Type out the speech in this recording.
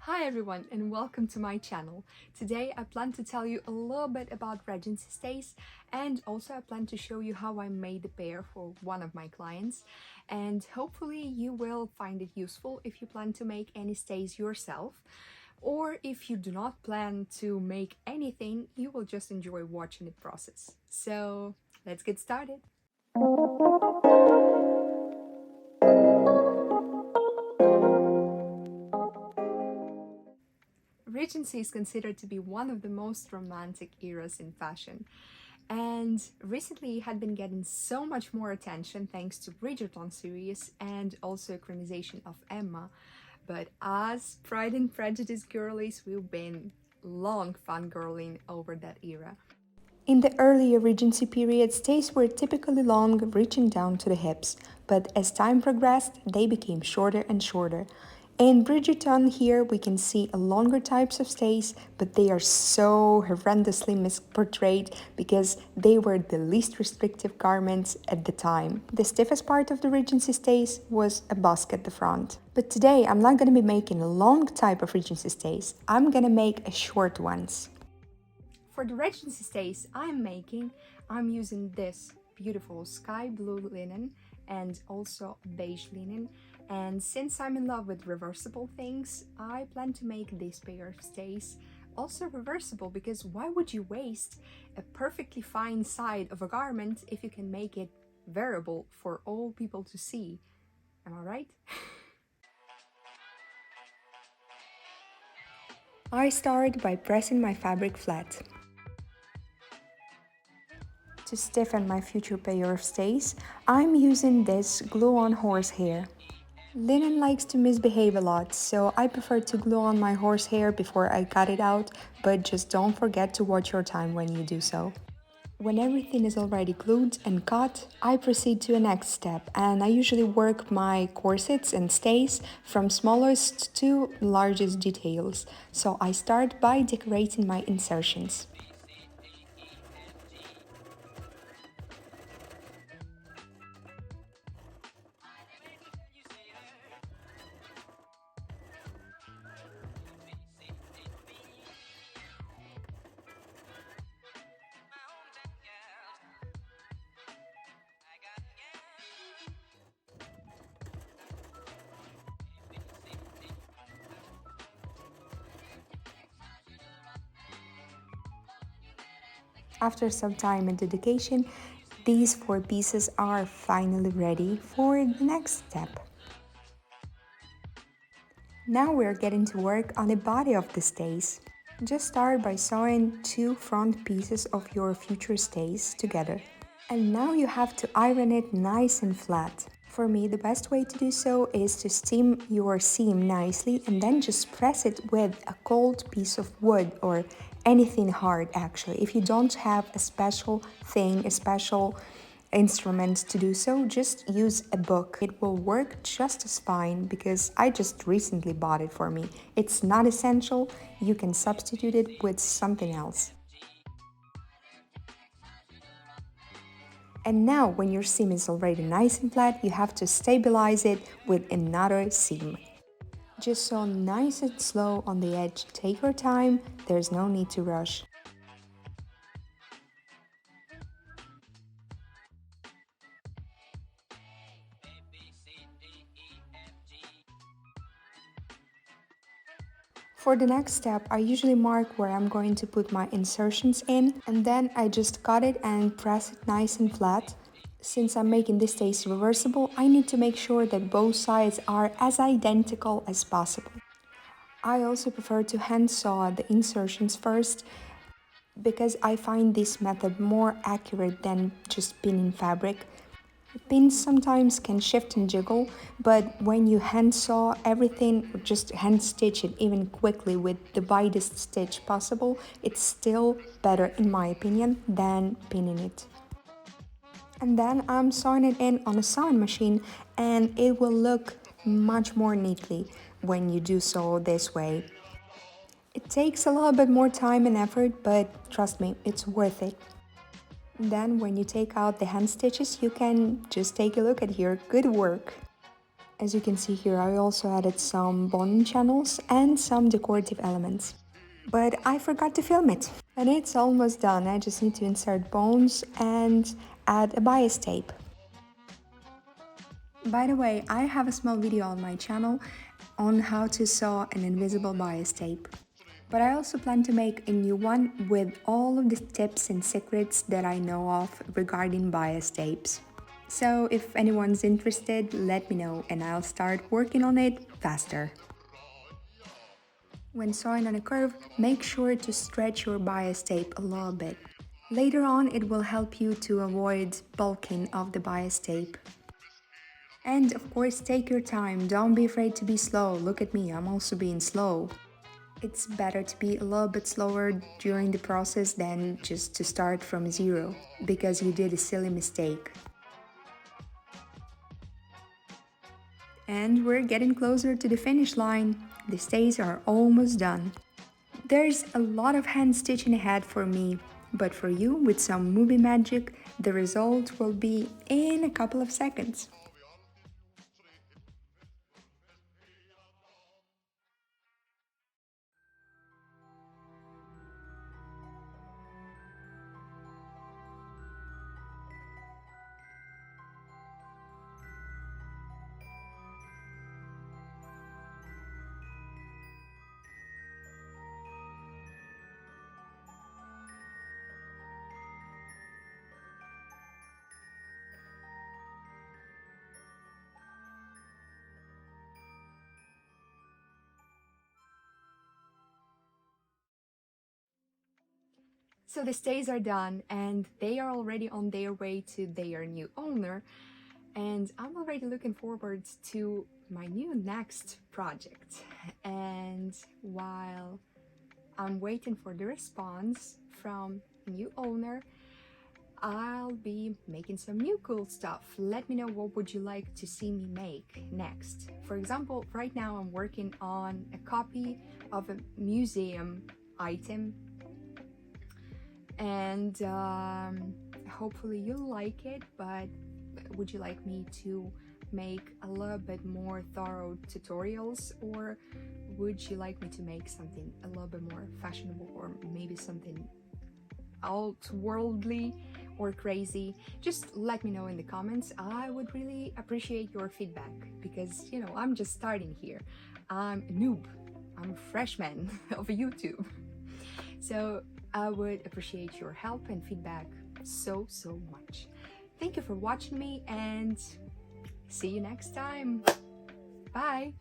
Hi everyone and welcome to my channel. Today I plan to tell you a little bit about Regency stays and also I plan to show you how I made the pair for one of my clients, and hopefully you will find it useful if you plan to make any stays yourself, or if you do not plan to make anything, you will just enjoy watching the process. So let's get started. Regency is considered to be one of the most romantic eras in fashion, and recently it had been getting so much more attention thanks to Bridgerton series and also equalization of Emma. But as Pride and Prejudice girlies, we've been long fangirling over that era. In the earlier Regency period, stays were typically long, reaching down to the hips, but as time progressed, they became shorter and shorter. In Bridgerton here, we can see a longer types of stays, but they are so horrendously misportrayed because they were the least restrictive garments at the time. The stiffest part of the Regency stays was a basque at the front. But today, I'm not gonna be making a long type of Regency stays, I'm gonna make a short ones. For the Regency stays I'm using this beautiful sky blue linen and also beige linen. And since I'm in love with reversible things, I plan to make this pair of stays also reversible, because why would you waste a perfectly fine side of a garment if you can make it wearable for all people to see? Am I right? I start by pressing my fabric flat. To stiffen my future pair of stays, I'm using this glue-on horsehair. Linen likes to misbehave a lot, so I prefer to glue on my horsehair before I cut it out, but just don't forget to watch your time when you do so. When everything is already glued and cut, I proceed to a next step, and I usually work my corsets and stays from smallest to largest details. So I start by decorating my insertions. After some time and dedication, these 4 pieces are finally ready for the next step. Now we're getting to work on the body of the stays. Just start by sewing 2 front pieces of your future stays together. And now you have to iron it nice and flat. For me, the best way to do so is to steam your seam nicely and then just press it with a cold piece of wood or anything hard actually. If you don't have a special thing, a special instrument to do so, just use a book. It will work just as fine because I just recently bought it for me. It's not essential, you can substitute it with something else. And now, when your seam is already nice and flat, you have to stabilize it with another seam. Just sew nice and slow on the edge, take your time, there's no need to rush. For the next step, I usually mark where I'm going to put my insertions in, and then I just cut it and press it nice and flat. Since I'm making this stays reversible, I need to make sure that both sides are as identical as possible. I also prefer to hand saw the insertions first because I find this method more accurate than just pinning fabric. Pins sometimes can shift and jiggle, but when you hand saw everything, or just hand stitch it even quickly with the widest stitch possible, it's still better in my opinion than pinning it. And then I'm sewing it in on a sewing machine, and it will look much more neatly when you do so this way. It takes a little bit more time and effort, but trust me, it's worth it. Then when you take out the hand stitches, you can just take a look at here. Good work! As you can see here, I also added some bone channels and some decorative elements. But I forgot to film it. And it's almost done. I just need to insert bones and add a bias tape. By the way, I have a small video on my channel on how to sew an invisible bias tape. But I also plan to make a new one with all of the tips and secrets that I know of regarding bias tapes. So if anyone's interested, let me know and I'll start working on it faster. When sewing on a curve, make sure to stretch your bias tape a little bit. Later on, it will help you to avoid bulking of the bias tape. And of course, take your time, don't be afraid to be slow. Look at me, I'm also being slow. It's better to be a little bit slower during the process than just to start from zero, because you did a silly mistake. And we're getting closer to the finish line. The stays are almost done. There's a lot of hand stitching ahead for me, but for you, with some movie magic, the result will be in a couple of seconds. So the stays are done and they are already on their way to their new owner, and I'm already looking forward to my new next project. And while I'm waiting for the response from new owner, I'll be making some new cool stuff. Let me know what would you like to see me make next. For example, right now I'm working on a copy of a museum item, and hopefully you'll like it, but would you like me to make a little bit more thorough tutorials, or would you like me to make something a little bit more fashionable, or maybe something outworldly or crazy? Just let me know in the comments. I would really appreciate your feedback, because you know, I'm just starting here. I'm a noob, I'm a freshman of YouTube, so I would appreciate your help and feedback so much. Thank you for watching me, and see you next time. Bye.